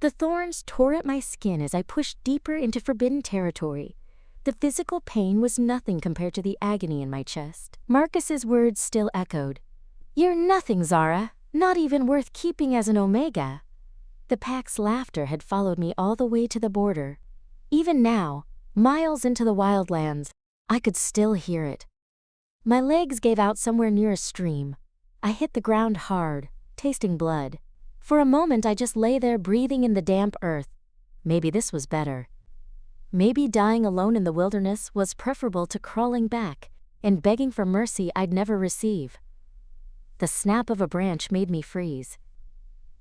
The thorns tore at my skin as I pushed deeper into forbidden territory. The physical pain was nothing compared to the agony in my chest. Marcus's words still echoed. "You're nothing, Zara, not even worth keeping as an Omega." The pack's laughter had followed me all the way to the border. Even now, miles into the wildlands, I could still hear it. My legs gave out somewhere near a stream. I hit the ground hard, tasting blood. For a moment I just lay there breathing in the damp earth. Maybe this was better. Maybe dying alone in the wilderness was preferable to crawling back and begging for mercy I'd never receive. The snap of a branch made me freeze.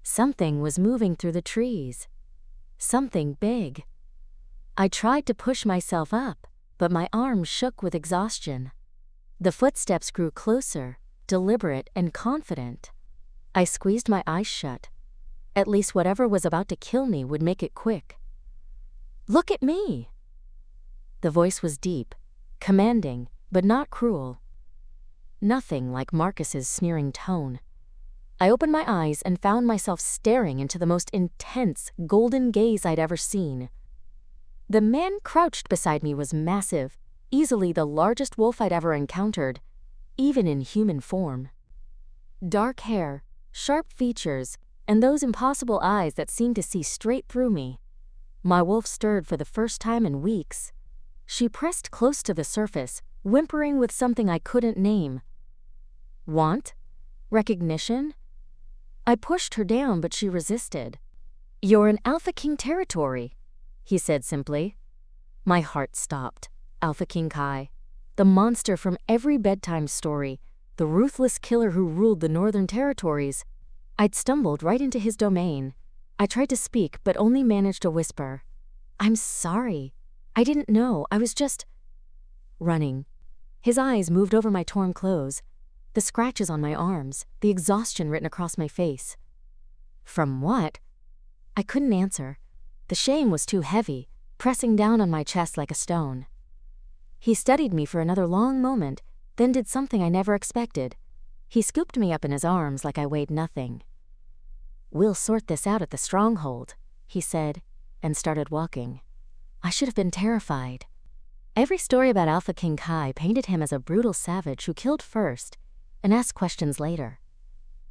Something was moving through the trees. Something big. I tried to push myself up, but my arms shook with exhaustion. The footsteps grew closer, deliberate and confident. I squeezed my eyes shut. At least whatever was about to kill me would make it quick. "Look at me!" The voice was deep, commanding, but not cruel. Nothing like Marcus's sneering tone. I opened my eyes and found myself staring into the most intense, golden gaze I'd ever seen. The man crouched beside me was massive, easily the largest wolf I'd ever encountered, even in human form. Dark hair, sharp features, and those impossible eyes that seemed to see straight through me. My wolf stirred for the first time in weeks. She pressed close to the surface, whimpering with something I couldn't name. Want? Recognition? I pushed her down, but she resisted. "You're in Alpha King territory," he said simply. My heart stopped. Alpha King Kai, the monster from every bedtime story, the ruthless killer who ruled the Northern Territories. I'd stumbled right into his domain. I tried to speak, but only managed to whisper. "I'm sorry. I didn't know. I was just..." running. His eyes moved over my torn clothes, the scratches on my arms, the exhaustion written across my face. From what? I couldn't answer. The shame was too heavy, pressing down on my chest like a stone. He studied me for another long moment, then did something I never expected. He scooped me up in his arms like I weighed nothing. "We'll sort this out at the stronghold," he said, and started walking. I should have been terrified. Every story about Alpha King Kai painted him as a brutal savage who killed first and asked questions later.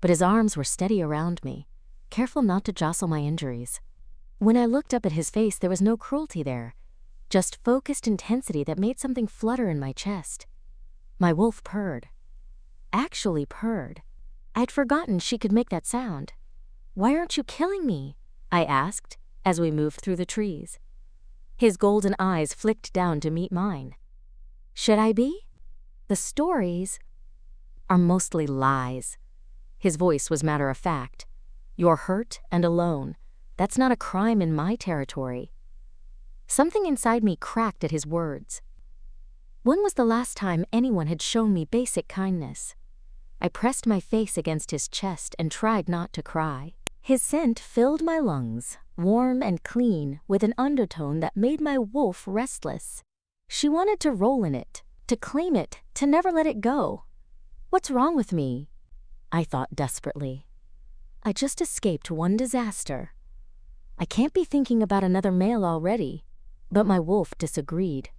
But his arms were steady around me, careful not to jostle my injuries. When I looked up at his face, there was no cruelty there, just focused intensity that made something flutter in my chest. My wolf purred. Actually purred. I'd forgotten she could make that sound. "Why aren't you killing me?" I asked as we moved through the trees. His golden eyes flicked down to meet mine. "Should I be? The stories are mostly lies." His voice was matter of fact. "You're hurt and alone. That's not a crime in my territory." Something inside me cracked at his words. When was the last time anyone had shown me basic kindness? I pressed my face against his chest and tried not to cry. His scent filled my lungs, warm and clean, with an undertone that made my wolf restless. She wanted to roll in it, to claim it, to never let it go. What's wrong with me? I thought desperately. I just escaped one disaster. I can't be thinking about another male already. But my wolf disagreed.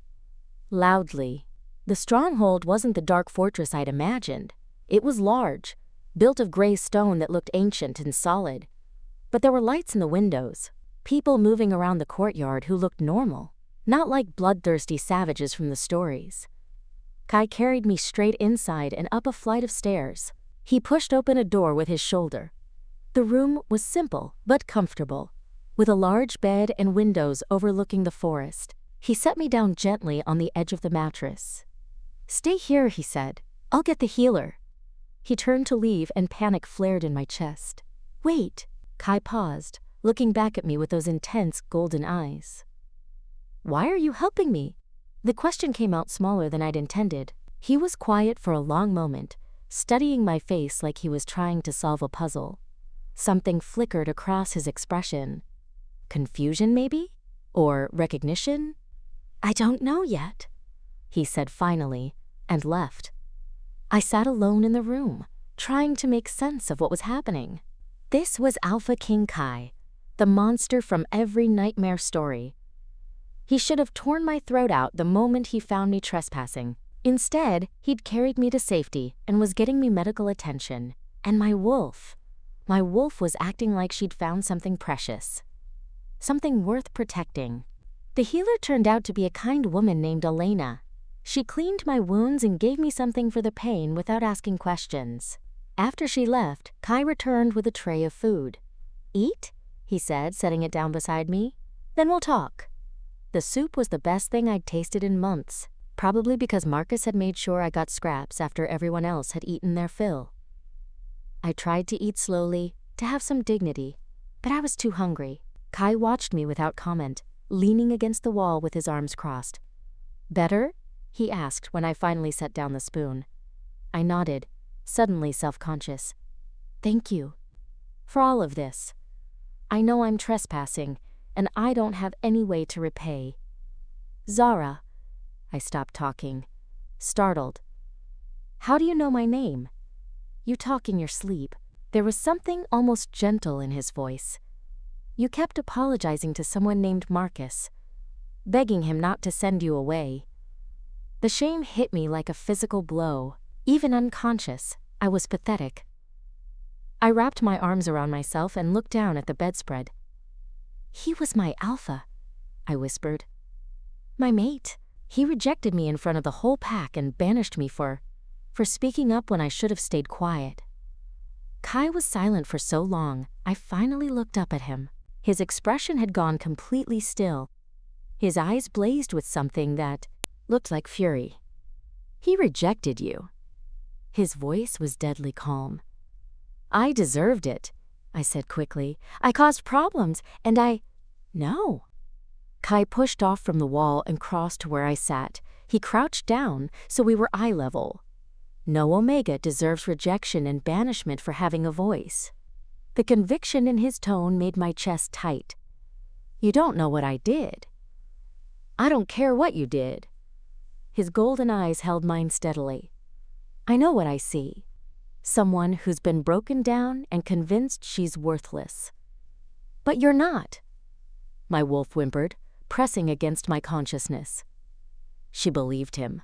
Loudly. The stronghold wasn't the dark fortress I'd imagined. It was large, built of gray stone that looked ancient and solid. But there were lights in the windows, people moving around the courtyard who looked normal, not like bloodthirsty savages from the stories. Kai carried me straight inside and up a flight of stairs. He pushed open a door with his shoulder. The room was simple but comfortable, with a large bed and windows overlooking the forest. He set me down gently on the edge of the mattress. "Stay here," he said. "I'll get the healer." He turned to leave and panic flared in my chest. "Wait." Kai paused, looking back at me with those intense golden eyes. "Why are you helping me?" The question came out smaller than I'd intended. He was quiet for a long moment, studying my face like he was trying to solve a puzzle. Something flickered across his expression. Confusion, maybe? Or recognition? "I don't know yet," he said finally, and left. I sat alone in the room, trying to make sense of what was happening. This was Alpha King Kai, The monster from every nightmare story. He should have torn my throat out the moment he found me trespassing. Instead, he'd carried me to safety and was getting me medical attention. And my wolf was acting like she'd found something precious. Something worth protecting. The healer turned out to be a kind woman named Elena. She cleaned my wounds and gave me something for the pain without asking questions. After she left, Kai returned with a tray of food. "Eat?" he said, setting it down beside me. "Then we'll talk." The soup was the best thing I'd tasted in months, probably because Marcus had made sure I got scraps after everyone else had eaten their fill. I tried to eat slowly, to have some dignity, but I was too hungry. Kai watched me without comment, leaning against the wall with his arms crossed. "Better?" he asked when I finally set down the spoon. I nodded, suddenly self-conscious. "Thank you for all of this. I know I'm trespassing, and I don't have any way to repay." "Zara." I stopped talking, startled. "How do you know my name?" "You talk in your sleep." There was something almost gentle in his voice. "You kept apologizing to someone named Marcus, begging him not to send you away." The shame hit me like a physical blow. Even unconscious, I was pathetic. I wrapped my arms around myself and looked down at the bedspread. "He was my alpha," I whispered. "My mate. He rejected me in front of the whole pack and banished me for speaking up when I should have stayed quiet." Kai was silent for so long, I finally looked up at him. His expression had gone completely still. His eyes blazed with something that looked like fury. "He rejected you." His voice was deadly calm. "I deserved it," I said quickly. "I caused problems, and No." Kai pushed off from the wall and crossed to where I sat. He crouched down, so we were eye level. No Omega deserves rejection and banishment for having a voice. The conviction in his tone made my chest tight. "You don't know what I did." "I don't care what you did." His golden eyes held mine steadily. "I know what I see. Someone who's been broken down and convinced she's worthless." "But you're not," my wolf whimpered, pressing against my consciousness. She believed him.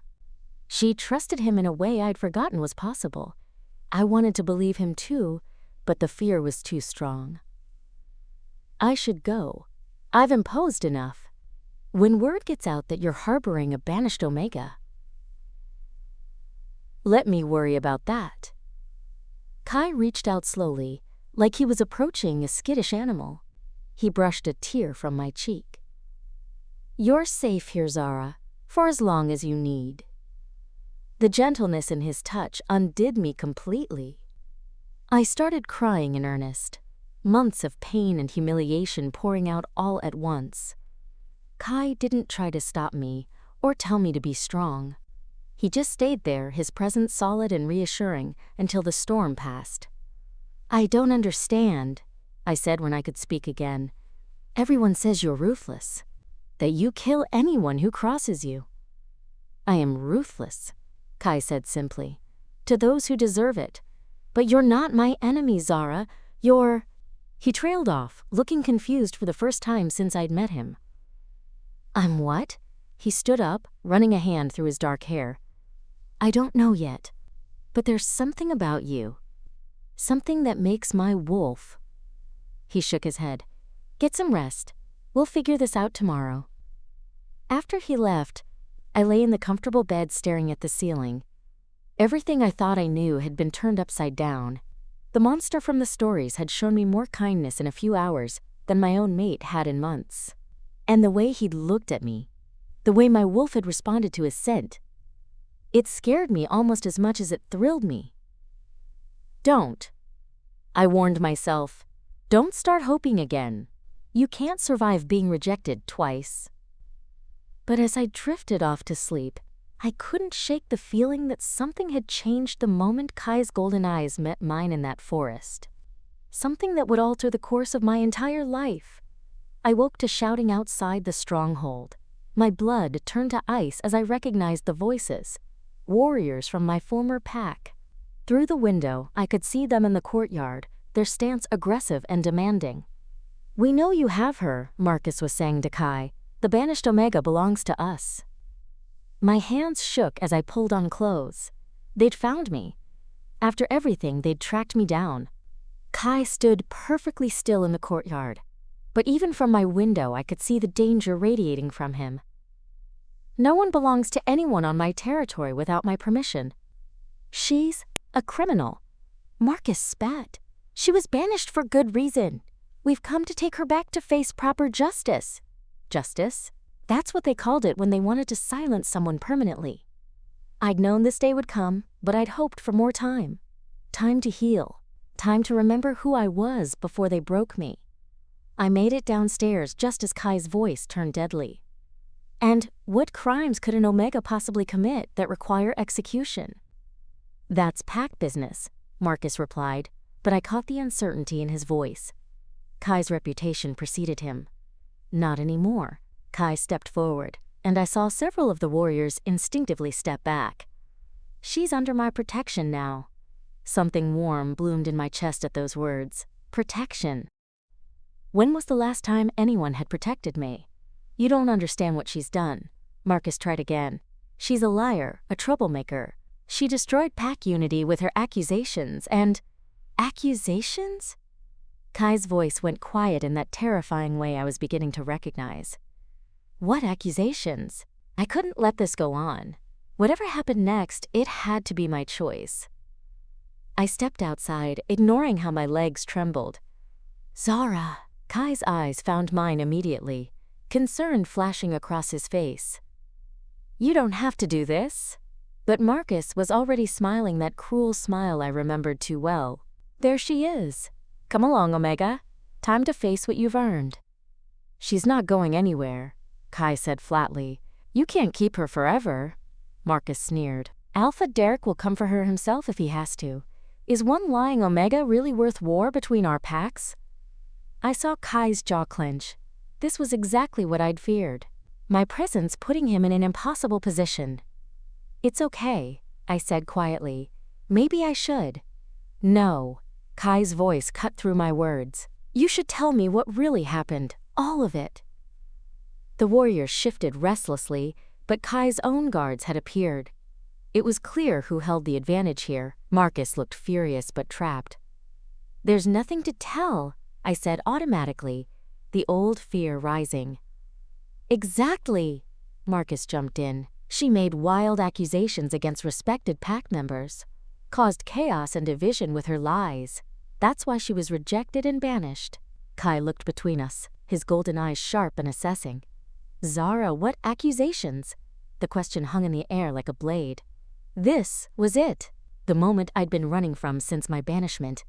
She trusted him in a way I'd forgotten was possible. I wanted to believe him too, but the fear was too strong. "I should go. I've imposed enough. When word gets out that you're harboring a banished Omega..." "Let me worry about that." Kai reached out slowly, like he was approaching a skittish animal. He brushed a tear from my cheek. "You're safe here, Zara, for as long as you need." The gentleness in his touch undid me completely. I started crying in earnest, months of pain and humiliation pouring out all at once. Kai didn't try to stop me or tell me to be strong. He just stayed there, his presence solid and reassuring, until the storm passed. "I don't understand," I said when I could speak again. "Everyone says you're ruthless, that you kill anyone who crosses you." "I am ruthless," Kai said simply, "to those who deserve it. But you're not my enemy, Zara. You're..." He trailed off, looking confused for the first time since I'd met him. "I'm what?" He stood up, running a hand through his dark hair. "I don't know yet, but there's something about you. Something that makes my wolf..." He shook his head. "Get some rest. We'll figure this out tomorrow." After he left, I lay in the comfortable bed staring at the ceiling. Everything I thought I knew had been turned upside down. The monster from the stories had shown me more kindness in a few hours than my own mate had in months. And the way he'd looked at me, the way my wolf had responded to his scent, it scared me almost as much as it thrilled me. "Don't," I warned myself. "Don't start hoping again. You can't survive being rejected twice." But as I drifted off to sleep, I couldn't shake the feeling that something had changed the moment Kai's golden eyes met mine in that forest. Something that would alter the course of my entire life. I woke to shouting outside the stronghold. My blood turned to ice as I recognized the voices, warriors from my former pack. Through the window, I could see them in the courtyard, their stance aggressive and demanding. We know you have her, Marcus was saying to Kai. The banished Omega belongs to us. My hands shook as I pulled on clothes. They'd found me. After everything, they'd tracked me down. Kai stood perfectly still in the courtyard, but even from my window I could see the danger radiating from him. No one belongs to anyone on my territory without my permission. She's a criminal. Marcus spat. She was banished for good reason. We've come to take her back to face proper justice. Justice? That's what they called it when they wanted to silence someone permanently. I'd known this day would come, but I'd hoped for more time. Time to heal. Time to remember who I was before they broke me. I made it downstairs just as Kai's voice turned deadly. And what crimes could an Omega possibly commit that require execution? That's pack business, Marcus replied, but I caught the uncertainty in his voice. Kai's reputation preceded him. Not anymore. Kai stepped forward, and I saw several of the warriors instinctively step back. She's under my protection now. Something warm bloomed in my chest at those words. Protection. When was the last time anyone had protected me? You don't understand what she's done. Marcus tried again. She's a liar, a troublemaker. She destroyed pack unity with her accusations and... Accusations? Kai's voice went quiet in that terrifying way I was beginning to recognize. What accusations? I couldn't let this go on. Whatever happened next, it had to be my choice. I stepped outside, ignoring how my legs trembled. Zara! Kai's eyes found mine immediately, concern flashing across his face. You don't have to do this. But Marcus was already smiling that cruel smile I remembered too well. There she is. Come along, Omega. Time to face what you've earned. She's not going anywhere, Kai said flatly. You can't keep her forever. Marcus sneered. Alpha Derek will come for her himself if he has to. Is one lying Omega really worth war between our packs? I saw Kai's jaw clench. This was exactly what I'd feared. My presence putting him in an impossible position. It's okay, I said quietly. Maybe I should. No. Kai's voice cut through my words. You should tell me what really happened, all of it. The warriors shifted restlessly, but Kai's own guards had appeared. It was clear who held the advantage here. Marcus looked furious but trapped. There's nothing to tell, I said automatically, the old fear rising. Exactly, Marcus jumped in. She made wild accusations against respected pack members, caused chaos and division with her lies. That's why she was rejected and banished. Kai looked between us, his golden eyes sharp and assessing. Zara, what accusations? The question hung in the air like a blade. This was it, the moment I'd been running from since my banishment.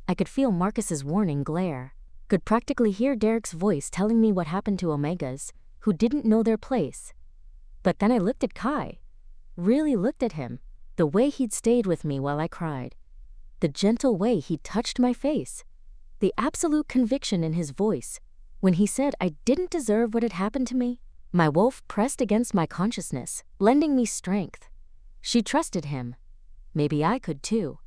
I could feel Marcus's warning glare, could practically hear Derek's voice telling me what happened to Omegas, who didn't know their place. But then I looked at Kai, really looked at him, the way he'd stayed with me while I cried, the gentle way he touched my face, the absolute conviction in his voice when he said I didn't deserve what had happened to me. My wolf pressed against my consciousness, lending me strength. She trusted him. Maybe I could too.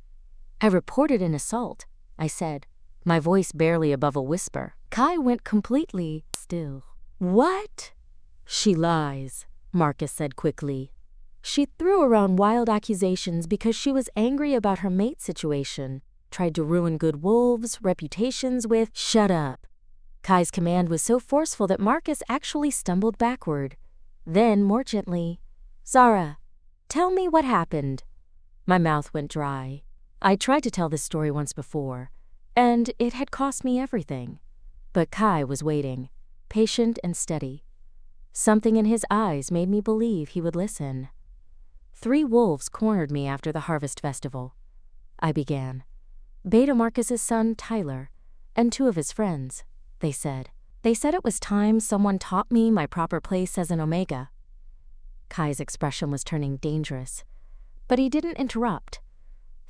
I reported an assault, I said, my voice barely above a whisper. Kai went completely still. What? She lies, Marcus said quickly. She threw around wild accusations because she was angry about her mate situation, tried to ruin good wolves' reputations with, Shut up. Kai's command was so forceful that Marcus actually stumbled backward. Then, more gently, Zara, tell me what happened. My mouth went dry. I tried to tell this story once before, and it had cost me everything. But Kai was waiting, patient and steady. Something in his eyes made me believe he would listen. 3 wolves cornered me after the Harvest Festival. I began. Beta Marcus's son, Tyler, and 2 of his friends, they said. They said it was time someone taught me my proper place as an Omega. Kai's expression was turning dangerous, but he didn't interrupt.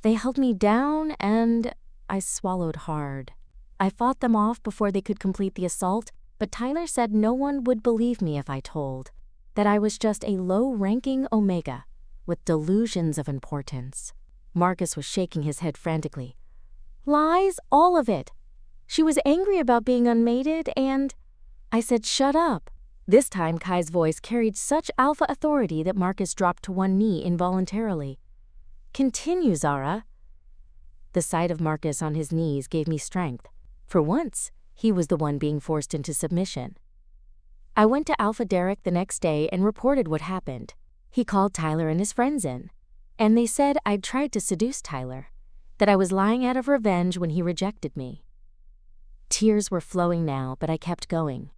They held me down and I swallowed hard. I fought them off before they could complete the assault, but Tyler said no one would believe me if I told, that I was just a low-ranking Omega with delusions of importance. Marcus was shaking his head frantically. Lies, all of it. She was angry about being unmated and I said, "Shut up." This time, Kai's voice carried such alpha authority that Marcus dropped to one knee involuntarily. "Continue, Zara." The sight of Marcus on his knees gave me strength. For once, he was the one being forced into submission. I went to Alpha Derek the next day and reported what happened. He called Tyler and his friends in, and they said I'd tried to seduce Tyler, that I was lying out of revenge when he rejected me. Tears were flowing now, but I kept going.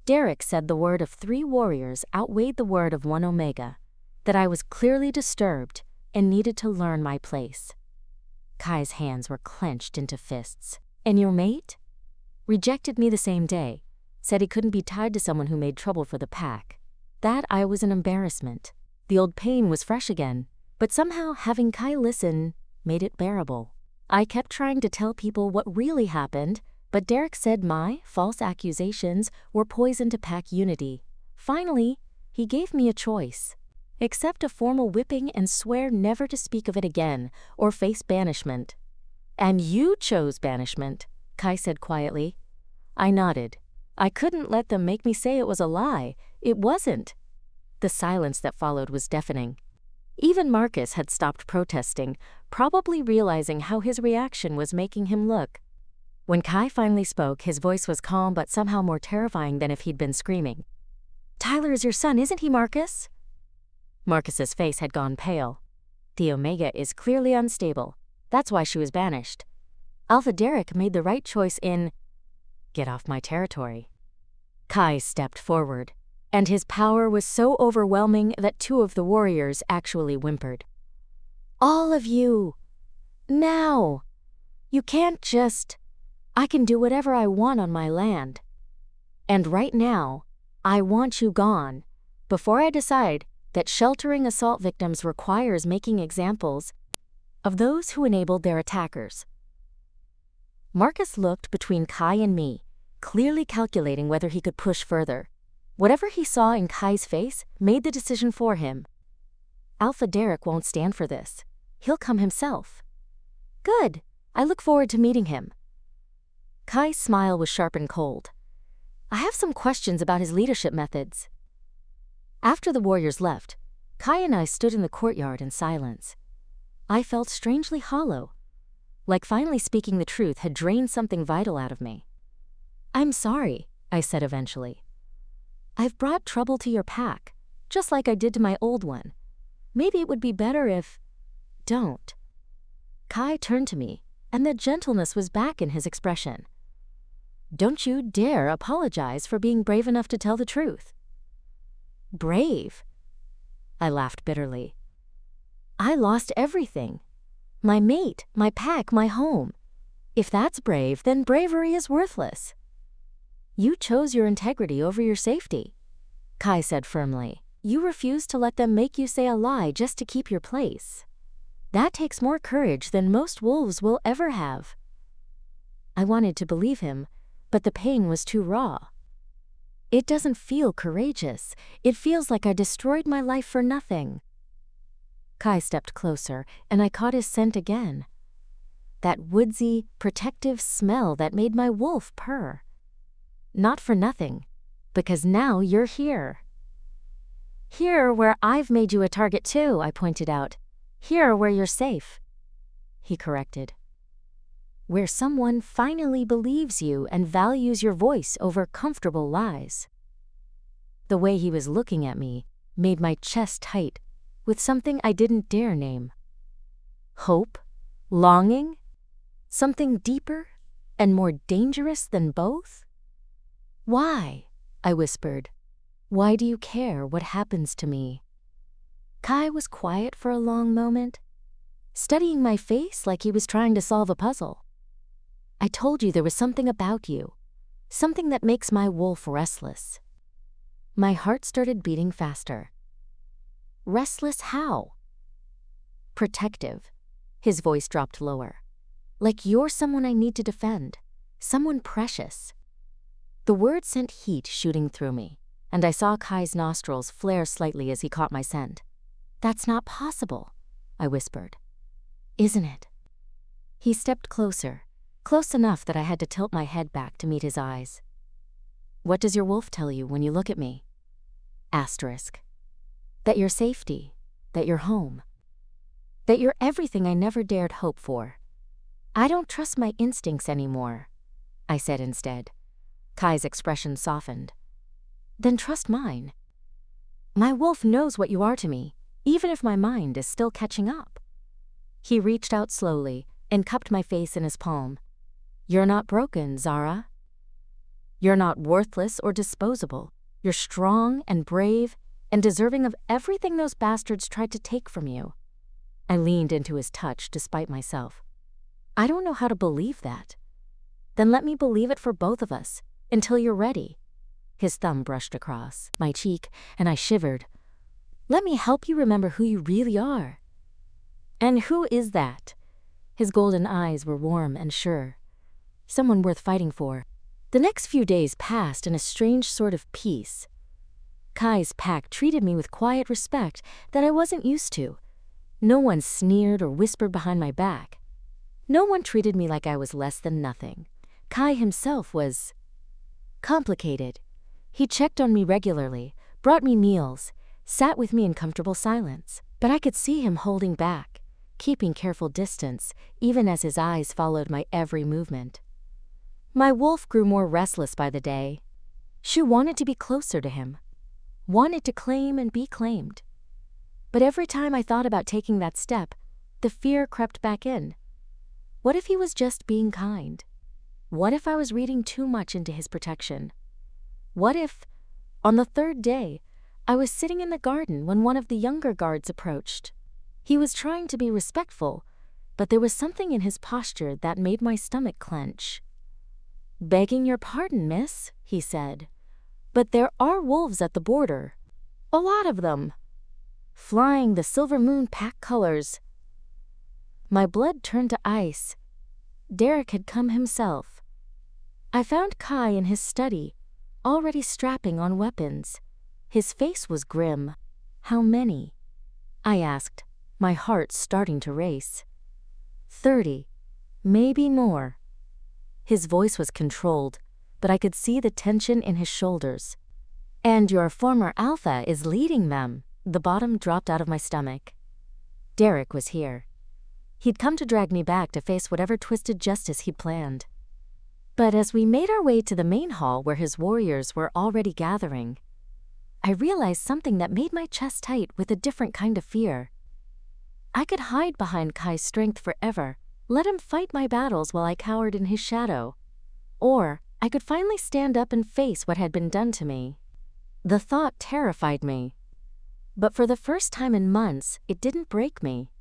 Derek said the word of 3 warriors outweighed the word of 1 Omega, that I was clearly disturbed and needed to learn my place. Kai's hands were clenched into fists. "And your mate?" "Rejected me the same day, said he couldn't be tied to someone who made trouble for the pack. That I was an embarrassment. The old pain was fresh again, but somehow having Kai listen made it bearable. I kept trying to tell people what really happened, but Derek said my false accusations were poison to pack unity. Finally, he gave me a choice. Accept a formal whipping and swear never to speak of it again or face banishment. "And you chose banishment," Kai said quietly. I nodded. I couldn't let them make me say it was a lie. It wasn't. The silence that followed was deafening. Even Marcus had stopped protesting, probably realizing how his reaction was making him look. When Kai finally spoke, his voice was calm but somehow more terrifying than if he'd been screaming. "Tyler is your son, isn't he, Marcus?" Marcus's face had gone pale. "The Omega is clearly unstable. That's why she was banished. Alpha Derek made the right choice in... Get off my territory." Kai stepped forward, and his power was so overwhelming that 2 of the warriors actually whimpered. "All of you! Now! You can't just... I can do whatever I want on my land. And right now, I want you gone, before I decide that sheltering assault victims requires making examples of those who enabled their attackers." Marcus looked between Kai and me, clearly calculating whether he could push further. Whatever he saw in Kai's face made the decision for him. Alpha Derek won't stand for this. He'll come himself. "Good. I look forward to meeting him." Kai's smile was sharp and cold. "I have some questions about his leadership methods." After the warriors left, Kai and I stood in the courtyard in silence. I felt strangely hollow, like finally speaking the truth had drained something vital out of me. "I'm sorry," I said eventually. "I've brought trouble to your pack, just like I did to my old one. Maybe it would be better if... don't." Kai turned to me, and the gentleness was back in his expression. "Don't you dare apologize for being brave enough to tell the truth." "Brave?" I laughed bitterly. "I lost everything. My mate, my pack, my home. If that's brave, then bravery is worthless." "You chose your integrity over your safety," Kai said firmly. "You refused to let them make you say a lie just to keep your place. That takes more courage than most wolves will ever have." I wanted to believe him, but the pain was too raw. "It doesn't feel courageous. It feels like I destroyed my life for nothing." Kai stepped closer, and I caught his scent again. That woodsy, protective smell that made my wolf purr. "Not for nothing, because now you're here." "Here where I've made you a target too," I pointed out. "Here where you're safe." He corrected. "Where someone finally believes you and values your voice over comfortable lies." The way he was looking at me made my chest tight with something I didn't dare name. Hope? Longing? Something deeper and more dangerous than both? "Why?" I whispered. "Why do you care what happens to me?" Kai was quiet for a long moment, studying my face like he was trying to solve a puzzle. "I told you there was something about you, something that makes my wolf restless." My heart started beating faster. "Restless how?" "Protective." His voice dropped lower. "Like you're someone I need to defend, someone precious." The word sent heat shooting through me, and I saw Kai's nostrils flare slightly as he caught my scent. "That's not possible," I whispered. "Isn't it?" He stepped closer, close enough that I had to tilt my head back to meet his eyes. "What does your wolf tell you when you look at me?" Asterisk. That you're safety, that you're home, that you're everything I never dared hope for. "I don't trust my instincts anymore," I said instead. Kai's expression softened. "Then trust mine. My wolf knows what you are to me, even if my mind is still catching up." He reached out slowly and cupped my face in his palm. "You're not broken, Zara. You're not worthless or disposable. You're strong and brave and deserving of everything those bastards tried to take from you." I leaned into his touch despite myself. "I don't know how to believe that." "Then let me believe it for both of us, until you're ready." His thumb brushed across my cheek, and I shivered. "Let me help you remember who you really are." "And who is that?" His golden eyes were warm and sure. "Someone worth fighting for." The next few days passed in a strange sort of peace. Kai's pack treated me with quiet respect that I wasn't used to. No one sneered or whispered behind my back. No one treated me like I was less than nothing. Kai himself was complicated. He checked on me regularly, brought me meals, sat with me in comfortable silence. But I could see him holding back, keeping careful distance, even as his eyes followed my every movement. My wolf grew more restless by the day. She wanted to be closer to him, wanted to claim and be claimed. But every time I thought about taking that step, the fear crept back in. What if he was just being kind? What if I was reading too much into his protection? What if, on the third day, I was sitting in the garden when one of the younger guards approached? He was trying to be respectful, but there was something in his posture that made my stomach clench. "Begging your pardon, miss," he said, "but there are wolves at the border. A lot of them. Flying the Silver Moon pack colors." My blood turned to ice. Derek had come himself. I found Kai in his study, already strapping on weapons. His face was grim. "How many?" I asked, my heart starting to race. 30, maybe more." His voice was controlled, but I could see the tension in his shoulders. "And your former alpha is leading them." The bottom dropped out of my stomach. Derek was here. He'd come to drag me back to face whatever twisted justice he'd planned. But as we made our way to the main hall where his warriors were already gathering, I realized something that made my chest tight with a different kind of fear. I could hide behind Kai's strength forever, let him fight my battles while I cowered in his shadow. Or I could finally stand up and face what had been done to me. The thought terrified me. But for the first time in months, it didn't break me.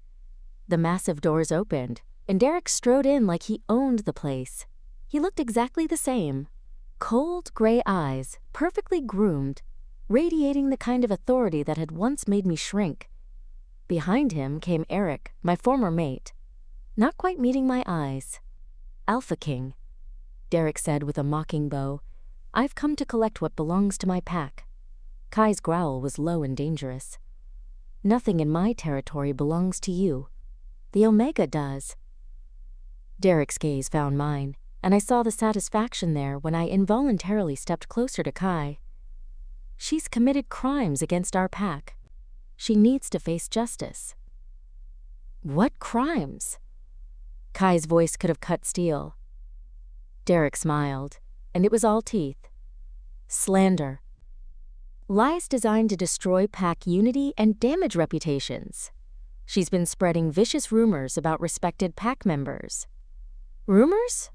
The massive doors opened, and Derek strode in like he owned the place. He looked exactly the same. Cold, gray eyes, perfectly groomed, radiating the kind of authority that had once made me shrink. Behind him came Eric, my former mate, not quite meeting my eyes. "Alpha King," Derek said with a mocking bow, "I've come to collect what belongs to my pack." Kai's growl was low and dangerous. "Nothing in my territory belongs to you. The Omega does." Derek's gaze found mine, and I saw the satisfaction there when I involuntarily stepped closer to Kai. "She's committed crimes against our pack. She needs to face justice." "What crimes?" Kai's voice could have cut steel. Derek smiled, and it was all teeth. "Slander. Lies designed to destroy pack unity and damage reputations. She's been spreading vicious rumors about respected pack members." "Rumors?"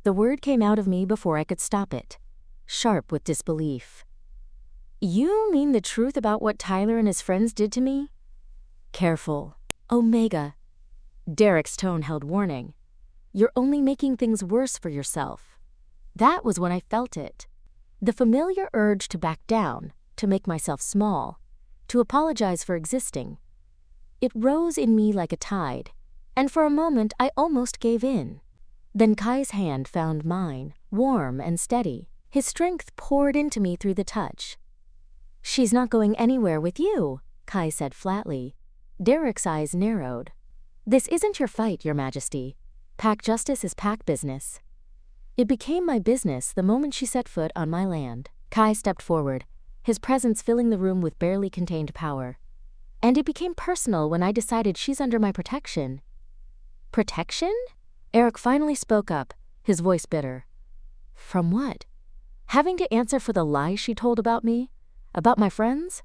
The word came out of me before I could stop it, sharp with disbelief. "You mean the truth about what Tyler and his friends did to me?" "Careful. Omega." Derek's tone held warning. "You're only making things worse for yourself." That was when I felt it. The familiar urge to back down, to make myself small, to apologize for existing. It rose in me like a tide, and for a moment I almost gave in. Then Kai's hand found mine, warm and steady. His strength poured into me through the touch. "She's not going anywhere with you," Kai said flatly. Derek's eyes narrowed. "This isn't your fight, Your Majesty. Pack justice is pack business. It became my business the moment she set foot on my land. Kai stepped forward, his presence filling the room with barely contained power. And it became personal when I decided she's under my protection. Protection? Eric finally spoke up, his voice bitter. From what? Having to answer for the lies she told about me? About my friends?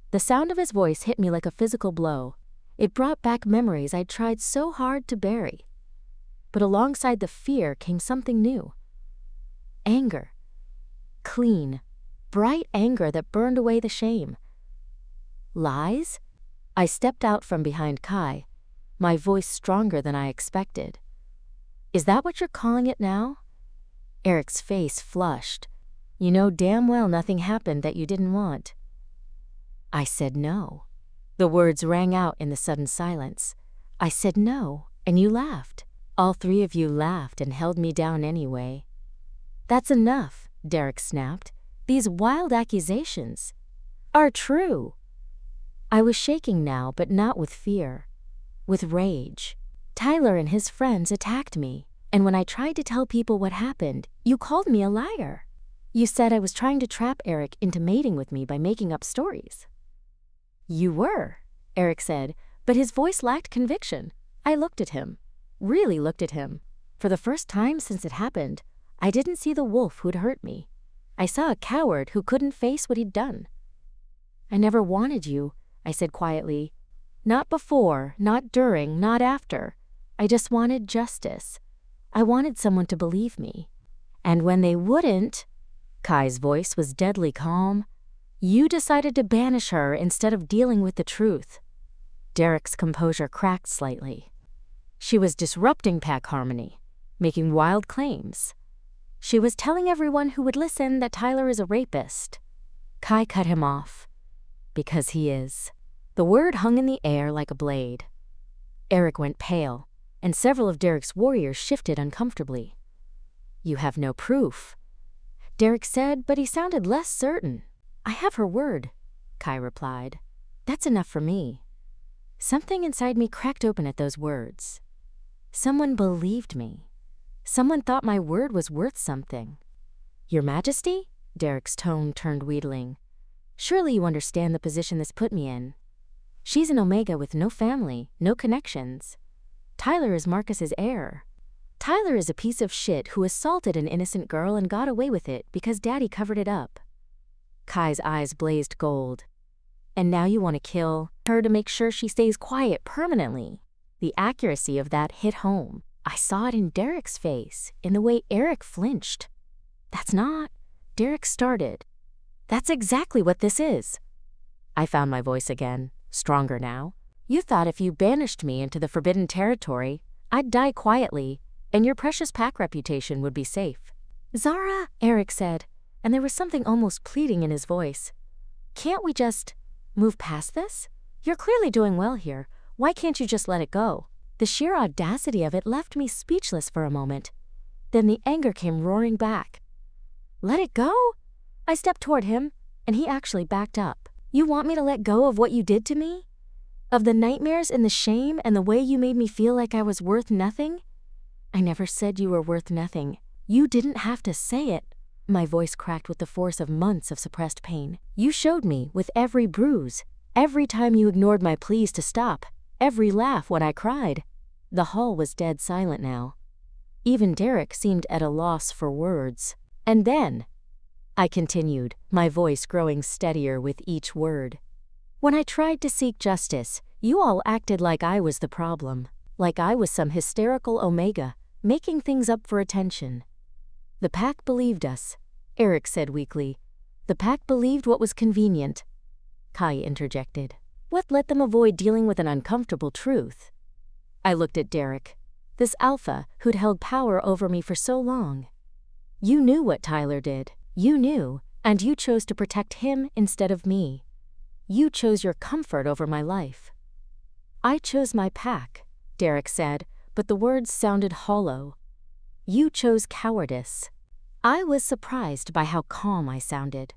The sound of his voice hit me like a physical blow. It brought back memories I'd tried so hard to bury. But alongside the fear came something new. Anger. Clean, bright anger that burned away the shame. Lies? I stepped out from behind Kai, my voice stronger than I expected. Is that what you're calling it now? Eric's face flushed. You know damn well nothing happened that you didn't want. I said no. The words rang out in the sudden silence. I said no, and you laughed. All three of you laughed and held me down anyway. That's enough, Derek snapped. These wild accusations are true. I was shaking now, but not with fear, with rage. Tyler and his friends attacked me, and when I tried to tell people what happened, you called me a liar. You said I was trying to trap Eric into mating with me by making up stories. You were, Eric said, but his voice lacked conviction. I looked at him, really looked at him. For the first time since it happened, I didn't see the wolf who'd hurt me. I saw a coward who couldn't face what he'd done. I never wanted you, I said quietly. Not before, not during, not after. I just wanted justice. I wanted someone to believe me. And when they wouldn't, Kai's voice was deadly calm, you decided to banish her instead of dealing with the truth. Derek's composure cracked slightly. She was disrupting pack harmony, making wild claims. She was telling everyone who would listen that Tyler is a rapist. Kai cut him off. Because he is. The word hung in the air like a blade. Eric went pale, and several of Derek's warriors shifted uncomfortably. You have no proof, Derek said, but he sounded less certain. I have her word, Kai replied. That's enough for me. Something inside me cracked open at those words. Someone believed me. Someone thought my word was worth something. Your Majesty? Derek's tone turned wheedling. Surely you understand the position this put me in. She's an Omega with no family, no connections. Tyler is Marcus's heir. Tyler is a piece of shit who assaulted an innocent girl and got away with it because Daddy covered it up. Kai's eyes blazed gold. And now you want to kill her to make sure she stays quiet permanently. The accuracy of that hit home. I saw it in Derek's face, in the way Eric flinched. That's not. Derek started. That's exactly what this is. I found my voice again, stronger now. You thought if you banished me into the forbidden territory, I'd die quietly, and your precious pack reputation would be safe. Zara, Eric said, and there was something almost pleading in his voice. Can't we just move past this? You're clearly doing well here. Why can't you just let it go? The sheer audacity of it left me speechless for a moment. Then the anger came roaring back. Let it go? I stepped toward him, and he actually backed up. You want me to let go of what you did to me? Of the nightmares and the shame and the way you made me feel like I was worth nothing? I never said you were worth nothing. You didn't have to say it. My voice cracked with the force of months of suppressed pain. You showed me with every bruise, every time you ignored my pleas to stop, every laugh when I cried. The hall was dead silent now. Even Derek seemed at a loss for words. And then, I continued, my voice growing steadier with each word. When I tried to seek justice, you all acted like I was the problem, like I was some hysterical Omega, making things up for attention. The pack believed us, Eric said weakly. The pack believed what was convenient. Kai interjected. What let them avoid dealing with an uncomfortable truth? I looked at Derek, this alpha who'd held power over me for so long. You knew what Tyler did. You knew, and you chose to protect him instead of me. You chose your comfort over my life. I chose my pack, Derek said, but the words sounded hollow. You chose cowardice. I was surprised by how calm I sounded.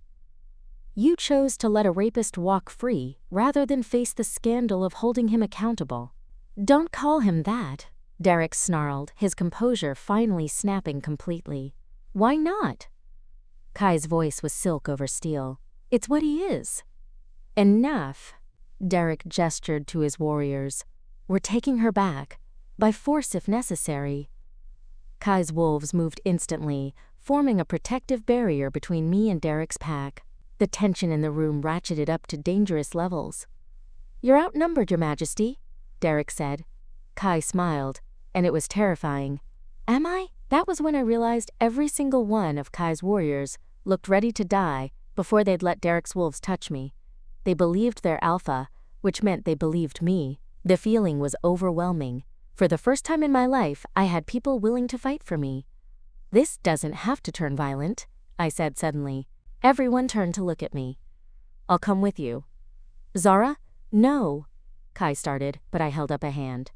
You chose to let a rapist walk free rather than face the scandal of holding him accountable. Don't call him that, Derek snarled, his composure finally snapping completely. Why not? Kai's voice was silk over steel. It's what he is. Enough. Derek gestured to his warriors. We're taking her back, by force if necessary. Kai's wolves moved instantly, forming a protective barrier between me and Derek's pack. The tension in the room ratcheted up to dangerous levels. You're outnumbered, Your Majesty, Derek said. Kai smiled, and it was terrifying. Am I? That was when I realized every single one of Kai's warriors looked ready to die before they'd let Derek's wolves touch me. They believed their alpha, which meant they believed me. The feeling was overwhelming. For the first time in my life, I had people willing to fight for me. This doesn't have to turn violent, I said suddenly. Everyone turned to look at me. I'll come with you. Zara? No, Kai started, but I held up a hand.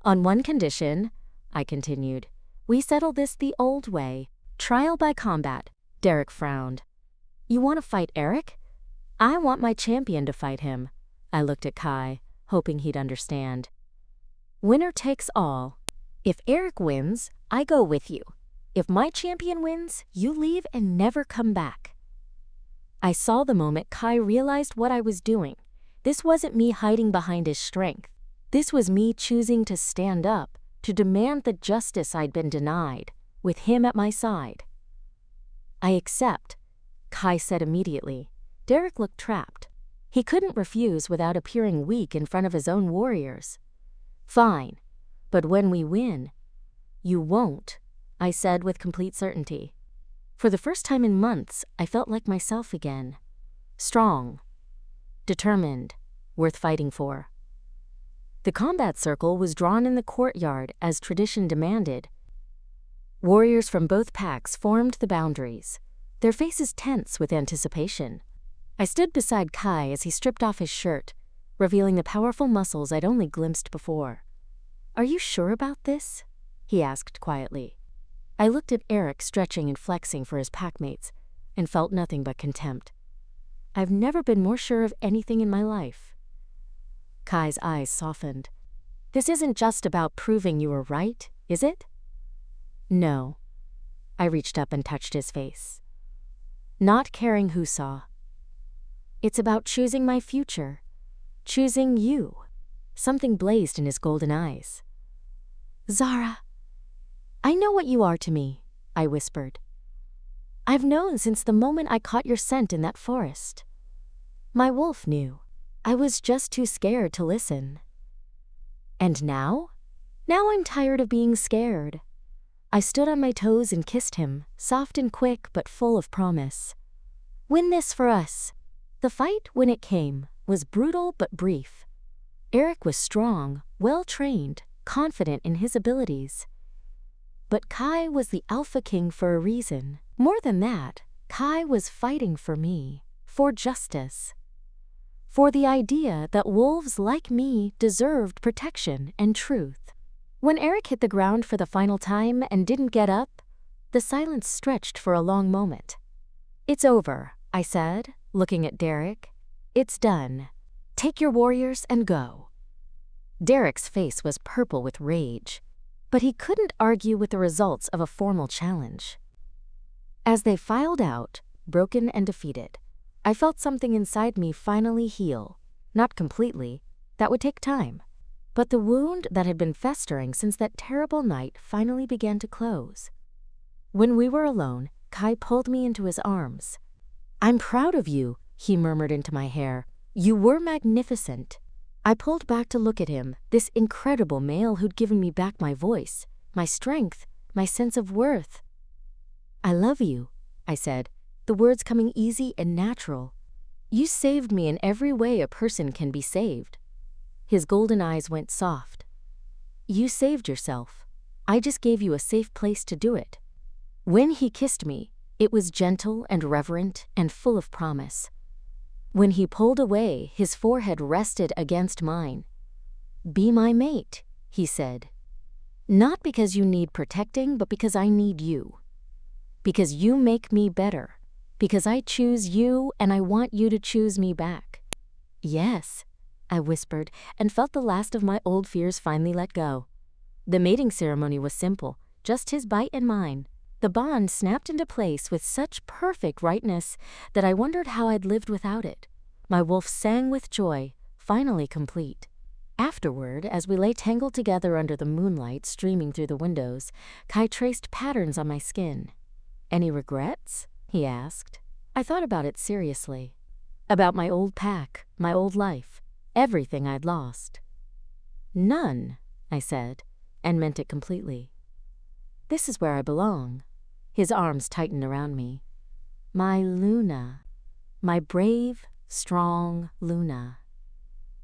On one condition, I continued. We settle this the old way. Trial by combat. Derek frowned. You want to fight Eric? I want my champion to fight him. I looked at Kai, hoping he'd understand. Winner takes all. If Eric wins, I go with you. If my champion wins, you leave and never come back. I saw the moment Kai realized what I was doing. This wasn't me hiding behind his strength. This was me choosing to stand up, to demand the justice I'd been denied, with him at my side. I accept, Kai said immediately. Derek looked trapped. He couldn't refuse without appearing weak in front of his own warriors. Fine, but when we win, you won't, I said with complete certainty. For the first time in months, I felt like myself again. Strong, determined, worth fighting for. The combat circle was drawn in the courtyard as tradition demanded. Warriors from both packs formed the boundaries, their faces tense with anticipation. I stood beside Kai as he stripped off his shirt, revealing the powerful muscles I'd only glimpsed before. Are you sure about this? He asked quietly. I looked at Eric stretching and flexing for his packmates and felt nothing but contempt. I've never been more sure of anything in my life. Kai's eyes softened. This isn't just about proving you were right, is it? No. I reached up and touched his face. Not caring who saw. It's about choosing my future. Choosing you. Something blazed in his golden eyes. Zara, I know what you are to me, I whispered. I've known since the moment I caught your scent in that forest. My wolf knew. I was just too scared to listen. And now? Now I'm tired of being scared. I stood on my toes and kissed him, soft and quick but full of promise. Win this for us. The fight, when it came, was brutal but brief. Eric was strong, well-trained, confident in his abilities. But Kai was the Alpha King for a reason. More than that, Kai was fighting for me, for justice. For the idea that wolves like me deserved protection and truth. When Eric hit the ground for the final time and didn't get up, the silence stretched for a long moment. It's over, I said, looking at Derek. It's done. Take your warriors and go. Derek's face was purple with rage, but he couldn't argue with the results of a formal challenge. As they filed out, broken and defeated, I felt something inside me finally heal. Not completely, that would take time. But the wound that had been festering since that terrible night finally began to close. When we were alone, Kai pulled me into his arms. I'm proud of you, he murmured into my hair. You were magnificent. I pulled back to look at him, this incredible male who'd given me back my voice, my strength, my sense of worth. I love you, I said, the words coming easy and natural. You saved me in every way a person can be saved. His golden eyes went soft. You saved yourself. I just gave you a safe place to do it. When he kissed me, it was gentle and reverent and full of promise. When he pulled away, his forehead rested against mine. Be my mate, he said. Not because you need protecting, but because I need you. Because you make me better. Because I choose you and I want you to choose me back. Yes, I whispered and felt the last of my old fears finally let go. The mating ceremony was simple, just his bite and mine. The bond snapped into place with such perfect rightness that I wondered how I'd lived without it. My wolf sang with joy, finally complete. Afterward, as we lay tangled together under the moonlight streaming through the windows, Kai traced patterns on my skin. "Any regrets?" he asked. I thought about it seriously. About my old pack, my old life, everything I'd lost. "None," I said, and meant it completely. "This is where I belong." His arms tightened around me. "My Luna. My brave, strong Luna."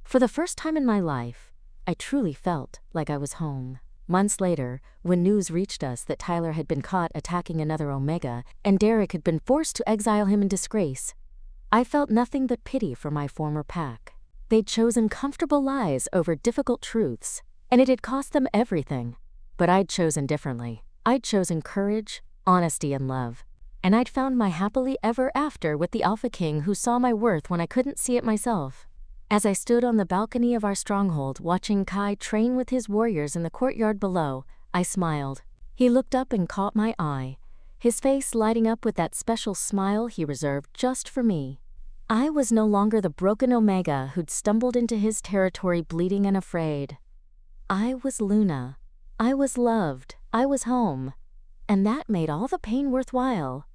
For the first time in my life, I truly felt like I was home. Months later, when news reached us that Tyler had been caught attacking another Omega and Derek had been forced to exile him in disgrace, I felt nothing but pity for my former pack. They'd chosen comfortable lies over difficult truths, and it had cost them everything. But I'd chosen differently. I'd chosen courage, honesty, and love. And I'd found my happily ever after with the Alpha King who saw my worth when I couldn't see it myself. As I stood on the balcony of our stronghold watching Kai train with his warriors in the courtyard below, I smiled. He looked up and caught my eye, his face lighting up with that special smile he reserved just for me. I was no longer the broken Omega who'd stumbled into his territory bleeding and afraid. I was Luna. I was loved. I was home. And that made all the pain worthwhile.